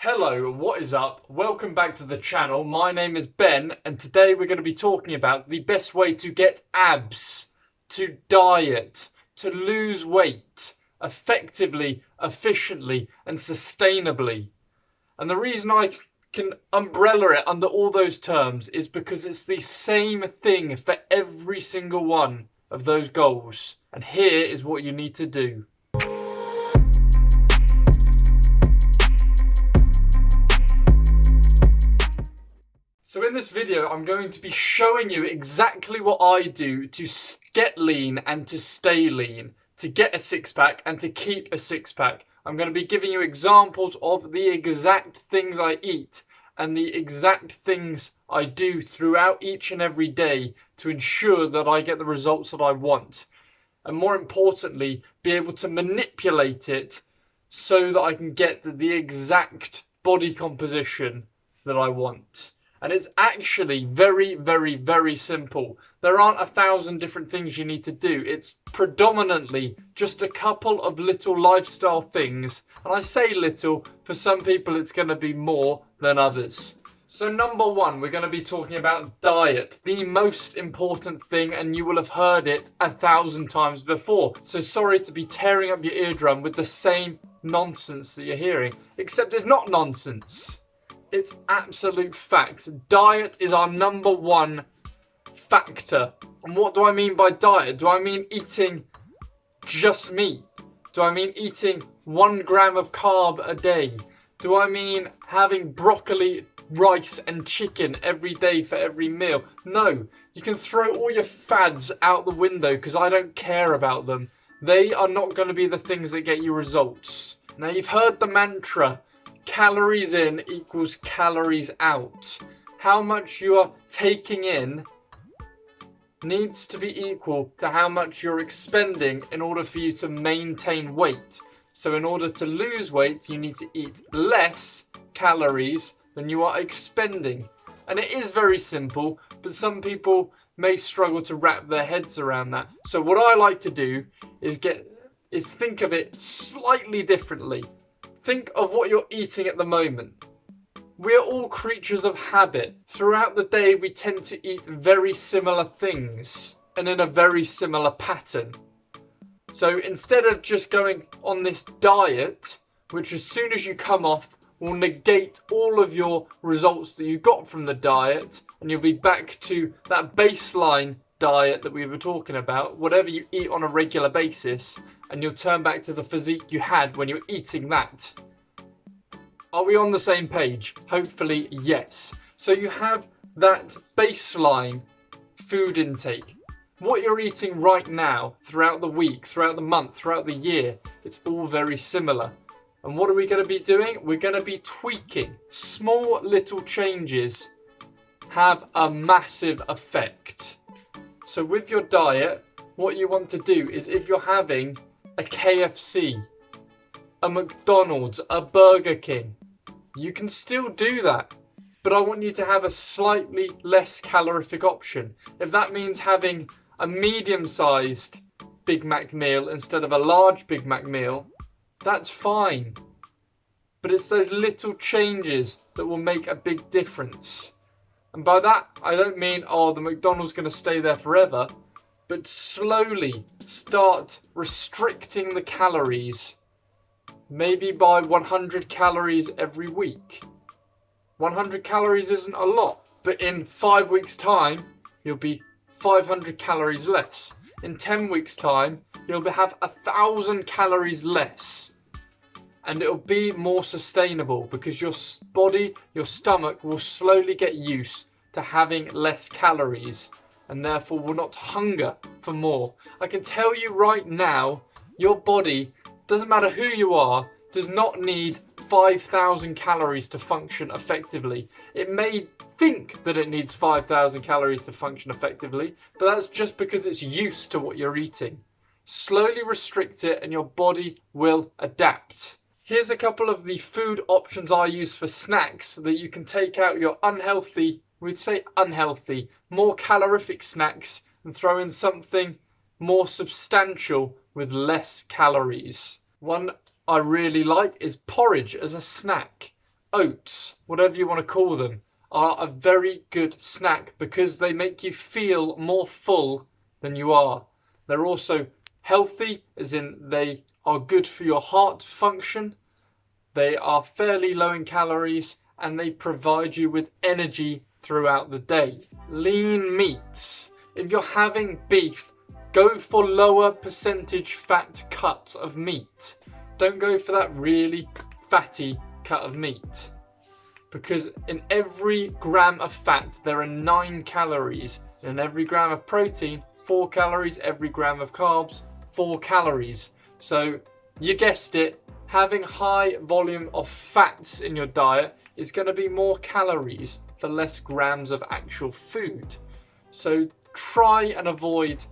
Hello, what is up? Welcome back to the channel. My name is Ben, and today we're going to be talking about the best way to get abs, to diet, to lose weight effectively, efficiently, and sustainably. And the reason I can umbrella it under all those terms is because it's the same thing for every single one of those goals. And here is what you need to do. So in this video, I'm going to be showing you exactly what I do to get lean and to stay lean, to get a six-pack and to keep a six-pack. I'm going to be giving you examples of the exact things I eat and the exact things I do throughout each and every day to ensure that I get the results that I want. And more importantly, be able to manipulate it so that I can get the exact body composition that I want. And it's actually very, very, very simple. There aren't 1,000 different things you need to do. It's predominantly just a couple of little lifestyle things. And I say little, for some people it's going to be more than others. So number one, we're going to be talking about diet, the most important thing, and you will have heard it 1,000 times before. So sorry to be tearing up your eardrum with the same nonsense that you're hearing, except it's not nonsense. It's absolute fact. Diet is our number one factor. And what do I mean by diet? Do I mean eating just meat? Do I mean eating 1 gram of carb a day? Do I mean having broccoli, rice and chicken every day for every meal? No, you can throw all your fads out the window because I don't care about them. They are not going to be the things that get you results. Now you've heard the mantra, calories in equals calories out. How much you are taking in needs to be equal to how much you're expending in order for you to maintain weight. So in order to lose weight, you need to eat less calories than you are expending. And it is very simple, but some people may struggle to wrap their heads around that. So what I like to do is think of it slightly differently. Think of what you're eating at the moment. We're all creatures of habit. Throughout the day, we tend to eat very similar things and in a very similar pattern. So instead of just going on this diet, which as soon as you come off will negate all of your results that you got from the diet, and you'll be back to that baseline diet that we were talking about, whatever you eat on a regular basis, and you'll turn back to the physique you had when you were eating that. Are we on the same page? Hopefully, yes. So you have that baseline food intake. What you're eating right now, throughout the week, throughout the month, throughout the year, it's all very similar. And what are we going to be doing? We're going to be tweaking. Small little changes have a massive effect. So with your diet, what you want to do is if you're having a KFC, a McDonald's, a Burger King, you can still do that. But I want you to have a slightly less calorific option. If that means having a medium-sized Big Mac meal instead of a large Big Mac meal, that's fine. But it's those little changes that will make a big difference. And by that, I don't mean, oh, the McDonald's going to stay there forever. But slowly start restricting the calories. Maybe by 100 calories every week. 100 calories isn't a lot. But in 5 weeks' time, you'll be 500 calories less. In 10 weeks' time, you'll have 1,000 calories less. And it'll be more sustainable because your body, your stomach will slowly get used to having less calories and therefore will not hunger for more. I can tell you right now, your body, doesn't matter who you are, does not need 5,000 calories to function effectively. It may think that it needs 5,000 calories to function effectively, but that's just because it's used to what you're eating. Slowly restrict it and your body will adapt. Here's a couple of the food options I use for snacks so that you can take out your unhealthy, we'd say unhealthy, more calorific snacks and throw in something more substantial with less calories. One I really like is porridge as a snack. oats, whatever you want to call them, are a very good snack because they make you feel more full than you are. They're also healthy, as in they are good for your heart function. They are fairly low in calories and they provide you with energy throughout the day. Lean meats. If you're having beef, go for lower percentage fat cuts of meat. Don't go for that really fatty cut of meat. Because in every gram of fat, there are 9 calories. And in every gram of protein, 4 calories. Every gram of carbs, 4 calories. So you guessed it, having high volume of fats in your diet is going to be more calories for less grams of actual food. So try and avoid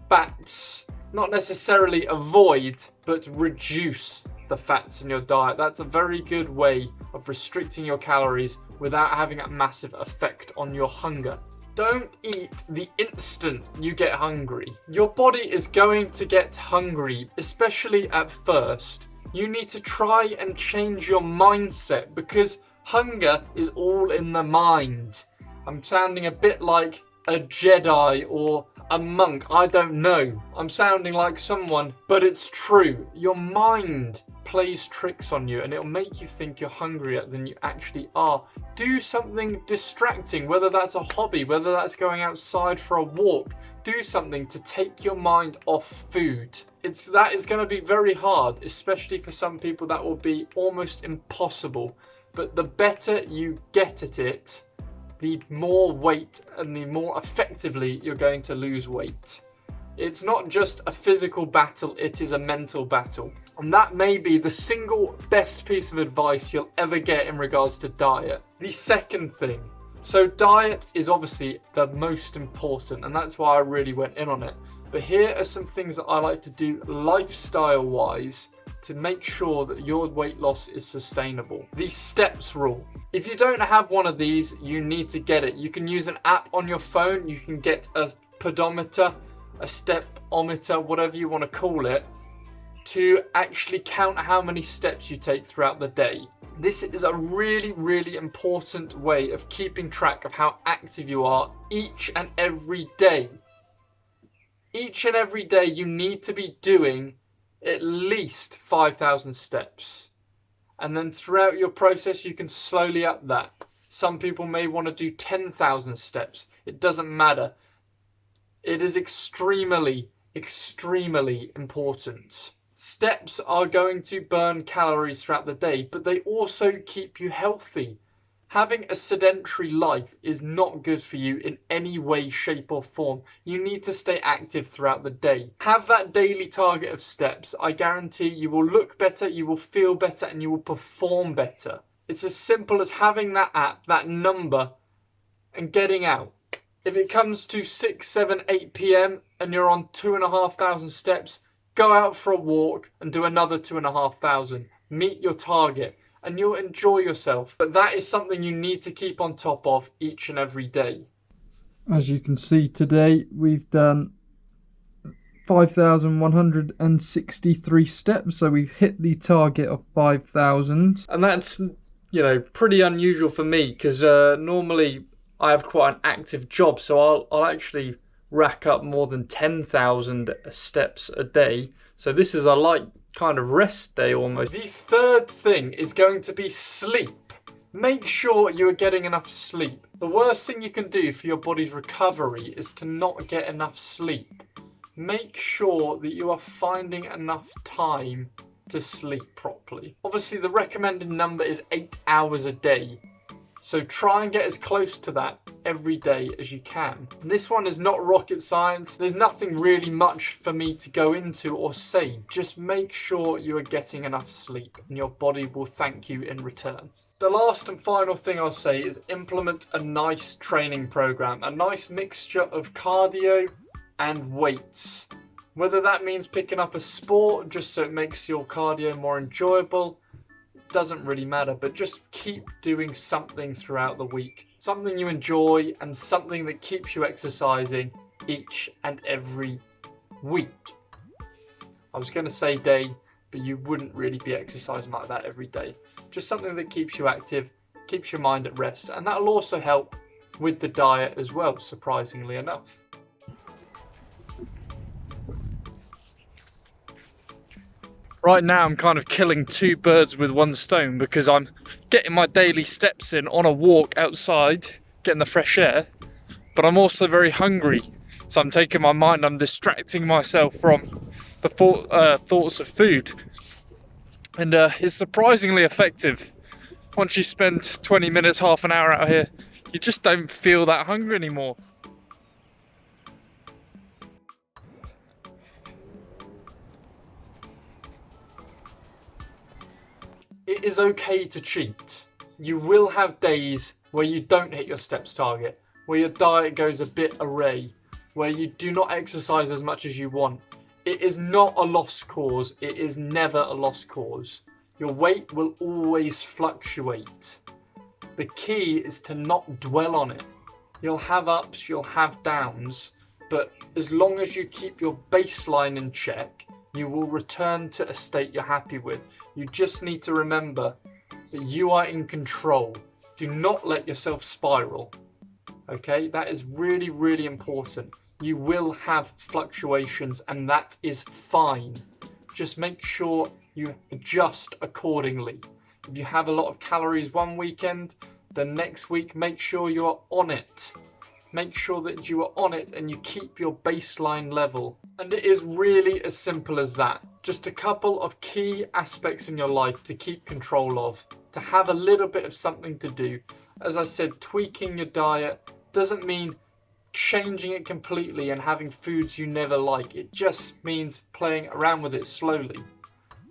fats. Not necessarily avoid, but reduce the fats in your diet. That's a very good way of restricting your calories without having a massive effect on your hunger. Don't eat the instant you get hungry. Your body is going to get hungry, especially at first. You need to try and change your mindset because hunger is all in the mind. I'm sounding a bit like a Jedi or a monk, I don't know. I'm sounding like someone, but it's true. Your mind plays tricks on you and it'll make you think you're hungrier than you actually are. Do something distracting, whether that's a hobby, whether that's going outside for a walk. Do something to take your mind off food. That is going to be very hard, especially for some people that will be almost impossible. But the better you get at it, the more weight and the more effectively you're going to lose weight. It's not just a physical battle, it is a mental battle. And that may be the single best piece of advice you'll ever get in regards to diet. The second thing. So diet is obviously the most important, and that's why I really went in on it. But here are some things that I like to do lifestyle-wise to make sure that your weight loss is sustainable. The steps rule. If you don't have one of these, you need to get it. You can use an app on your phone. You can get a pedometer, a stepometer, whatever you want to call it, to actually count how many steps you take throughout the day. This is a really, really important way of keeping track of how active you are each and every day. Each and every day you need to be doing at least 5,000 steps. And then throughout your process, you can slowly up that. Some people may want to do 10,000 steps. It doesn't matter. It is extremely, extremely important. Steps are going to burn calories throughout the day, but they also keep you healthy. Having a sedentary life is not good for you in any way, shape or form. You need to stay active throughout the day. Have that daily target of steps. I guarantee you will look better, you will feel better and you will perform better. It's as simple as having that app, that number and getting out. If it comes to 6, 7, 8 p.m. and you're on 2,500 steps, go out for a walk and do another 2,500. Meet your target and you'll enjoy yourself. But that is something you need to keep on top of each and every day. As you can see today, we've done 5,163 steps. So we've hit the target of 5,000. And that's, pretty unusual for me because normally I have quite an active job. So I'll actually rack up more than 10,000 steps a day. So this is a light kind of rest day almost. The third thing is going to be sleep. Make sure you are getting enough sleep. The worst thing you can do for your body's recovery is to not get enough sleep. Make sure that you are finding enough time to sleep properly. Obviously the recommended number is 8 hours a day. So try and get as close to that every day as you can. This one is not rocket science. There's nothing really much for me to go into or say. Just make sure you are getting enough sleep and your body will thank you in return. The last and final thing I'll say is implement a nice training program. A nice mixture of cardio and weights. Whether that means picking up a sport just so it makes your cardio more enjoyable, doesn't really matter, but just keep doing something throughout the week. Something you enjoy and something that keeps you exercising each and every week. I was going to say day, but you wouldn't really be exercising like that every day. Just something that keeps you active, keeps your mind at rest, and that'll also help with the diet as well, surprisingly enough. Right now I'm kind of killing two birds with one stone, because I'm getting my daily steps in on a walk outside, getting the fresh air, but I'm also very hungry. So I'm taking my mind, I'm distracting myself from the thoughts of food. And it's surprisingly effective. Once you spend 20 minutes, half an hour out here, you just don't feel that hungry anymore. It is okay to cheat. You will have days where you don't hit your steps target, where your diet goes a bit array, where you do not exercise as much as you want. It is not a lost cause. It is never a lost cause. Your weight will always fluctuate. The key is to not dwell on it. You'll have ups, you'll have downs, but as long as you keep your baseline in check, you will return to a state you're happy with. You just need to remember that you are in control. Do not let yourself spiral. Okay, that is really, really important. You will have fluctuations, and that is fine. Just make sure you adjust accordingly. If you have a lot of calories one weekend, the next week make sure you are on it. Make sure that you are on it and you keep your baseline level. And it is really as simple as that. Just a couple of key aspects in your life to keep control of, to have a little bit of something to do. As I said, tweaking your diet doesn't mean changing it completely and having foods you never like. It just means playing around with it slowly.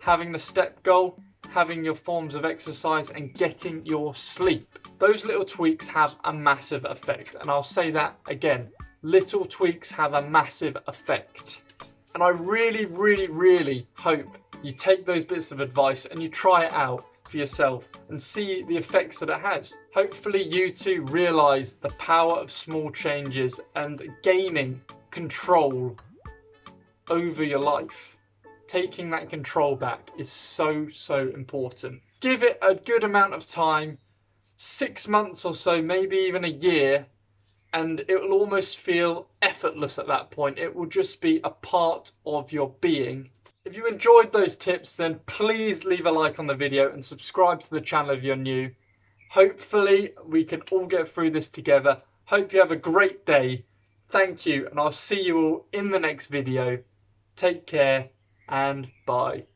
Having the step goal, having your forms of exercise, and getting your sleep. Those little tweaks have a massive effect. And I'll say that again, little tweaks have a massive effect. And I really, really, really hope you take those bits of advice and you try it out for yourself and see the effects that it has. Hopefully you too realise the power of small changes and gaining control over your life. Taking that control back is so, so important. Give it a good amount of time, 6 months or so, maybe even a year, and it will almost feel effortless at that point. It will just be a part of your being. If you enjoyed those tips, then please leave a like on the video and subscribe to the channel if you're new. Hopefully we can all get through this together. Hope you have a great day. Thank you, and I'll see you all in the next video. Take care and bye.